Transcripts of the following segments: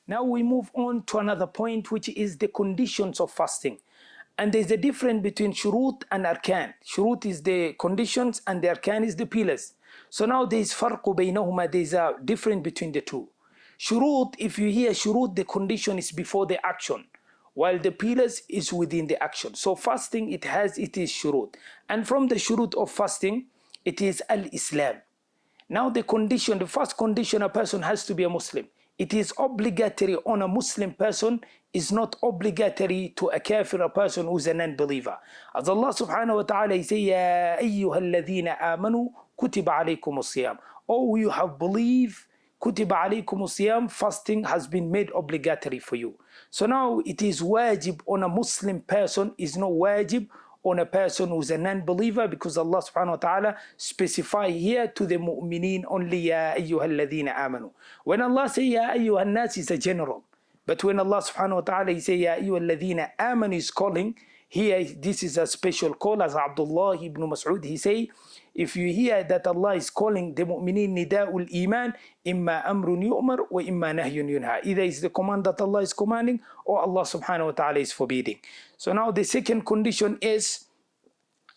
Now we move on to another point, which is the conditions of fasting. And there's a difference between shurut and arkan. Shurut is the conditions and the arkan is the pillars. So now there's farqu baynahuma, there's a difference between the two. Shurut, if you hear shurut, the condition is before the action, while the pillars is within the action. So fasting, it is shurut. And from the shurut of fasting, it is al-Islam. Now the condition, the first condition, a person has to be a Muslim. It is obligatory on a Muslim person, is not obligatory to a kafir, a person who's a non-believer. As Allah subhanahu wa ta'ala says, Ya ayyuhal ladhina amanu kutiba alaykum as-siyam. Oh, you have believed, kutiba alaykum as-siyam, fasting has been made obligatory for you. So now it is wajib on a Muslim person, is not wajib on a person who's a non-believer, because Allah subhanahu wa ta'ala specify here to the mu'mineen only, Ya ayyuhal ladhina amanu. When Allah say Ya ayyuhan nas, is a general. But when Allah subhanahu wa ta'ala say Ya ayyuhal ladhina amanu is calling, here this is a special call. As Abdullah ibn Mas'ud, he say, if you hear that Allah is calling the mu'mineen nida'ul iman, imma amrun yu'mar wa imma nahyun yunha. Either is the command that Allah is commanding, or Allah subhanahu wa ta'ala is forbidding. So now the second condition is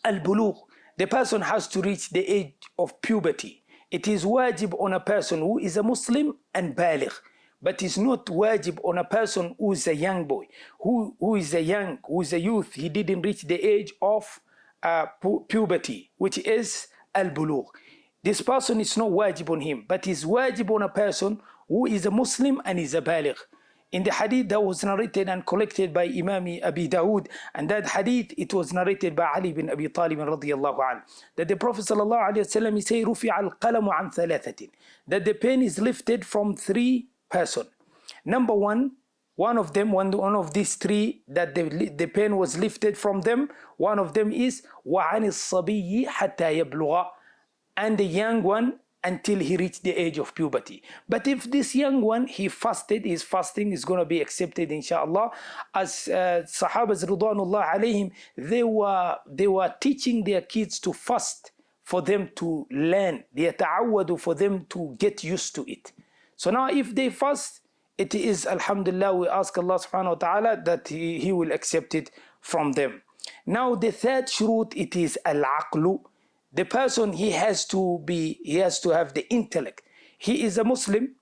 al-bulugh. The person has to reach the age of puberty. It is wajib on a person who is a Muslim and baligh, but it's not wajib on a person who is a young boy, who is a youth. He didn't reach the age of puberty, which is al-bulugh. This person is not wajib on him, but is wajib on a person who is a Muslim and is a baligh. In the hadith that was narrated and collected by Imam Abi Dawood, and that hadith, it was narrated by Ali bin Abi Talib radiyallahu anhu, that the Prophet sallallahu alaihi wasallam, he say, rufi al-qalamu an thalathatin, that the pen is lifted from three persons. Number one of these three, that the pen was lifted from them, one of them is وَعَنِ الصَّبِيِّ حَتَّى يَبْلُغَ, and the young one until he reached the age of puberty. But if this young one, he fasted, his fasting is going to be accepted inshallah. As Sahabas Ridwanullah alayhim, they were teaching their kids to fast for them to learn, لِيَتَعَوَّدُوا, for them to get used to it. So now if they fast, it is alhamdulillah, we ask Allah subhanahu wa ta'ala that he will accept it from them. Now the third shurut, it is al-aqlu. The person, he has to have the intellect. He is a Muslim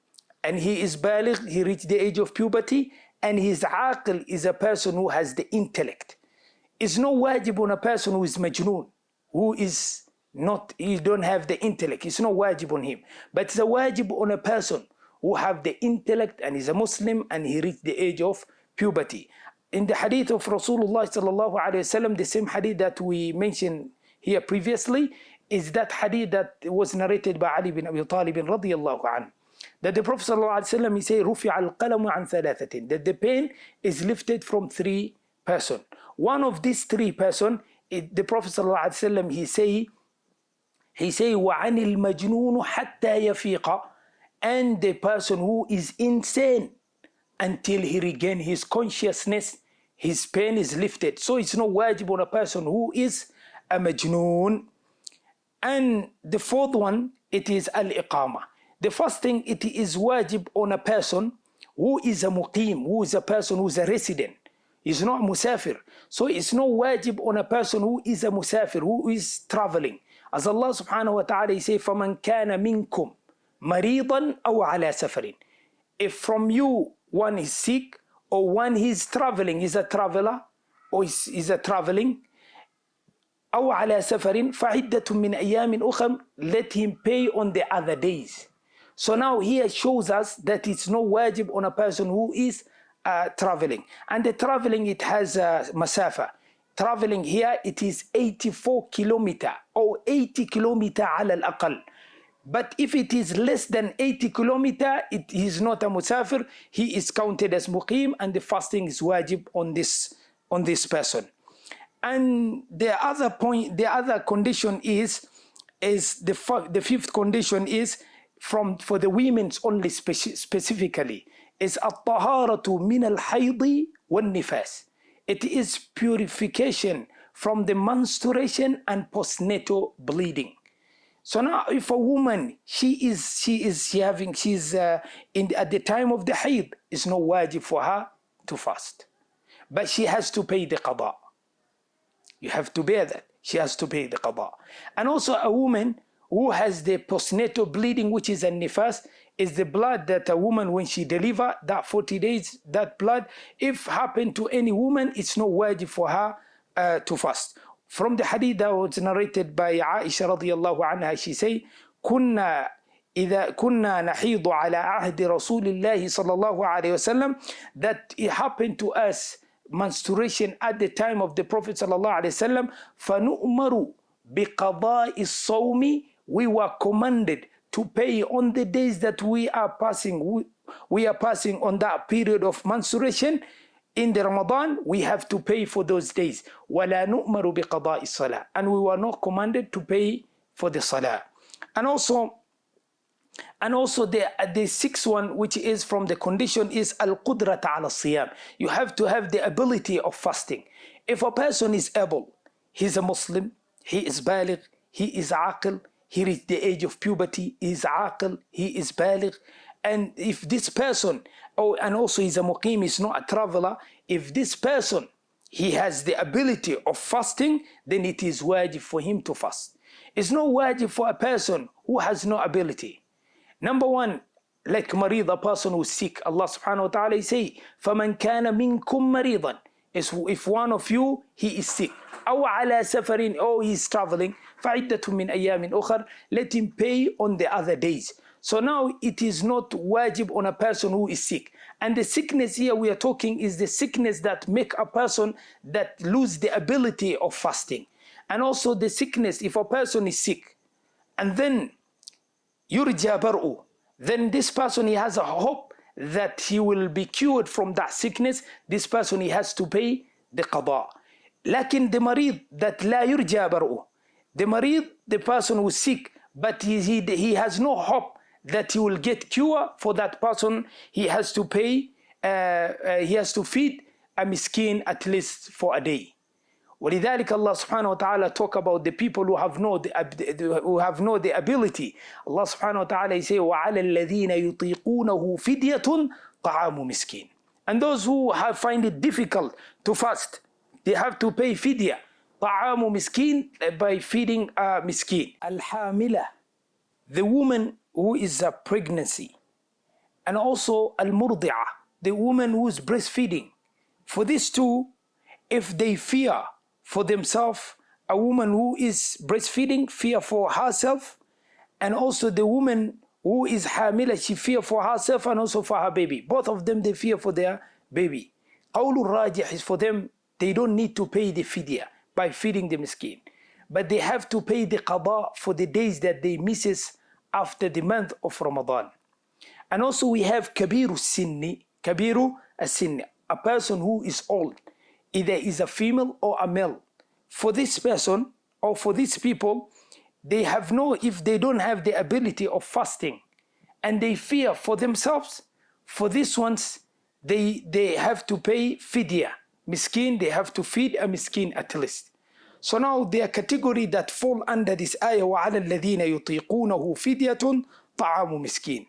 and he is baligh, he reached the age of puberty, and his aql is a person who has the intellect. It's no wajib on a person who is majnoon, he don't have the intellect. It's no wajib on him, but it's a wajib on a person who have the intellect and is a Muslim and he reached the age of puberty. In the hadith of Rasulullah sallallahu alaihi wasallam, the same hadith that we mentioned here previously, is that hadith that was narrated by Ali bin Abi Talib radiyallahu anhu, that the Prophet sallallahu alaihi wasallam, he say, rufi al-qalamu an thalathatin, that the pen is lifted from three persons. One of these three persons, the Prophet sallallahu alaihi wasallam, he say وَعَنِ الْمَجْنُونُ حَتَّى يَفِيقَ, and the person who is insane until he regain his consciousness, his pen is lifted. So it's not wajib on a person who is a majnoon. And the fourth one, it is al-iqama. The first thing, it is wajib on a person who is a muqim, who is a person who is a resident. He's not musafir. So it's not wajib on a person who is a musafir, who is traveling. As Allah subhanahu wa ta'ala say, فَمَنْ كَانَ مِنْكُمْ مَرِيضًا أَوْ عَلَى سَفَرٍ. If from you one is sick, or one is traveling, is a traveler, or is a traveling, أو على سفر فعدة من أيام أخرى, let him pay on the other days. So now here shows us that it's no wajib on a person who is traveling. And the traveling, it has masafa. Traveling here, it is 84 kilometer or 80 kilometer على الأقل. But if it is less than 80 kilometer, it is not a musafir. He is counted as muqim, and the fasting is wajib on this person. And the other condition is the fifth condition is for the women's only specifically, is at-taharatu min al-haydi wal-nifas. It is purification from the menstruation and postnatal bleeding. So now if a woman, she's at the time of the haid, it's no wajib for her to fast, but she has to pay the qada. You have to bear that. She has to pay the qada. And also a woman who has the postnatal bleeding, which is a nifas, is the blood that a woman, when she deliver, that 40 days, that blood, if happened to any woman, it's no wajib for her to fast. From the hadith that was narrated by Aisha radiallahu anha, she say, إذا كنا نحيض على عهد رسول الله صلى الله عليه وسلم, that it happened to us menstruation at the time of the Prophet صلى الله عليه وسلم, فنؤمر بقضاء الصوم, we were commanded to pay on the days that we are passing on that period of menstruation. In the Ramadan, we have to pay for those days. وَلَا نُؤْمَرُ بِقَضَاءِ الصَّلَاةِ, and we were not commanded to pay for the salah. And also the sixth one, which is from the condition, is al-qudrata ala siyam. You have to have the ability of fasting. If a person is able, he's a Muslim, he is baligh, he is aqil, he reached the age of puberty, he is aqil, he is baligh, and if this person, and also he's a muqim, he's not a traveler, if this person, he has the ability of fasting, then it is wajib for him to fast. It's not wajib for a person who has no ability. Number one, like marid, a person who is sick. Allah subhanahu wa ta'ala say, فَمَنْ كَانَ مِنْكُمْ مَرِيضًا, if one of you, he is sick, أو على سفر, or he is traveling, فَعِدَّةٌ مِنْ أَيَّامٍ أُخَرٍ, let him pay on the other days. So now it is not wajib on a person who is sick. And the sickness here we are talking is the sickness that make a person that lose the ability of fasting. And also the sickness, if a person is sick, and then yurja bar'u, then this person, he has a hope that he will be cured from that sickness. This person, he has to pay the qada. Lakin the marid that la yurja bar'u, the marid, the person who is sick, but he has no hope that he will get cure, for that person, he has to pay, he has to feed a miskin at least for a day. ولذلك Allah subhanahu wa ta'ala talk about the people who have no the ability. Allah subhanahu wa ta'ala say, وَعَلَى الَّذِينَ يُطِيقُونَهُ فِدْيَةٌ طَعَامُ مِسْكِينٍ, and those who find it difficult to fast, they have to pay fidya, طَعَامُ مِسْكِينٍ, by feeding a miskin. Al-Hamila, the woman who is a pregnancy, and also al-murdi'ah, the woman who is breastfeeding. For these two, if they fear for themselves, a woman who is breastfeeding fear for herself, and also the woman who is hamila, she fear for herself and also for her baby. Both of them, they fear for their baby. Qawlul rajih is for them, they don't need to pay the fidya by feeding the miskin, but they have to pay the qada for the days that they misses after the month of Ramadan. And also we have kabiru sinni, a person who is old, either is a female or a male. For this person, or for these people, they have if they don't have the ability of fasting, and they fear for themselves, for these ones, they have to pay fidya, miskin, they have to feed a miskin at least. So now they are category that fall under this ayah, وَعَلَى الَّذِينَ يُطِيقُونَهُ فِدْيَةٌ طَعَامُ مِسْكِينٍ.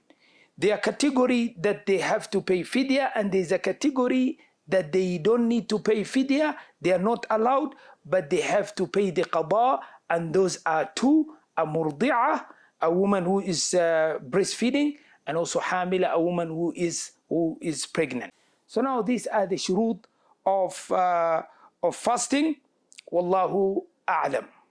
They are category that they have to pay fidya, and there is a category that they don't need to pay fidya, they are not allowed, but they have to pay the qada, and those are two: a murdi'ah, a woman who is breastfeeding, and also hamila, a woman who is pregnant. So now these are the shurut of fasting. Wallahu a'lam.